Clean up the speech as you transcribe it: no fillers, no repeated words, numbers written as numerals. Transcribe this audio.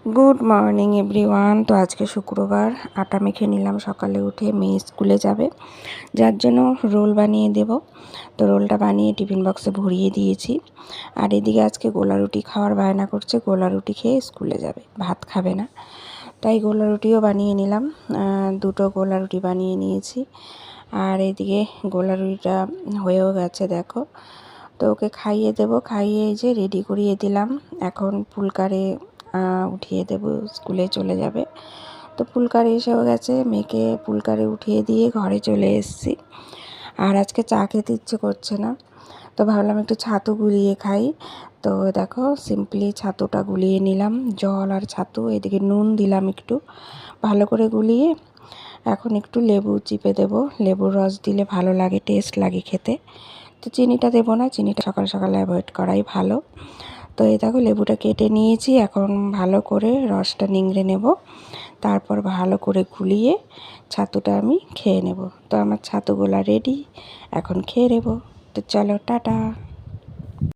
Good morning everyone. তো আজকে শুক্রবার, আটা মেখে নিলাম সকালে উঠে। মেয়ে স্কুলে যাবে, যার জন্য রোল বানিয়ে দেব। তো রোলটা বানিয়ে টিফিন বক্সে ভরিয়ে দিয়েছি। আর এদিকে আজকে গোলা রুটি খাওয়ার বায়না করছে, গোলা রুটি খেয়ে স্কুলে যাবে, ভাত খাবে না। তাই গোলা রুটিও বানিয়ে নিলাম, দুটো গোলা রুটি বানিয়ে নিয়েছি। আর এদিকে গোলা রুটিটা হয়েও গেছে দেখো। তো ওকে খাইয়ে দেবো, খাইয়ে যে রেডি করিয়ে দিলাম। এখন পুলকারে উঠিয়ে দেব, স্কুলে চলে যাবে। তো পুলকারে এসেও গেছে, মেয়েকে পুলকারে উঠিয়ে দিয়ে ঘরে চলে এসেছি। আর আজকে চা খেতে ইচ্ছে করছে না, তো ভাবলাম একটু ছাতু গুলিয়ে খাই। তো দেখো সিম্পলি ছাতুটা গুলিয়ে নিলাম, জল আর ছাতু, এদিকে নুন দিলাম একটু, ভালো করে গুলিয়ে এখন একটু লেবু চিপে দেব। লেবুর রস দিলে ভালো লাগে, টেস্ট লাগে খেতে। তো চিনিটা দেবো না, চিনিটা সকাল সকাল অ্যাভয়েড করাই ভালো। তো এই দেখো লেবুটা কেটে নিয়েছি, এখন ভালো করে রসটা নিংড়ে নেব, তারপর ভালো করে গুলিয়ে ছাতুটা আমি খেয়ে নেব। তো আমার ছাতুগুলা রেডি, এখন খেয়ে নেব। তো চলো টাটা।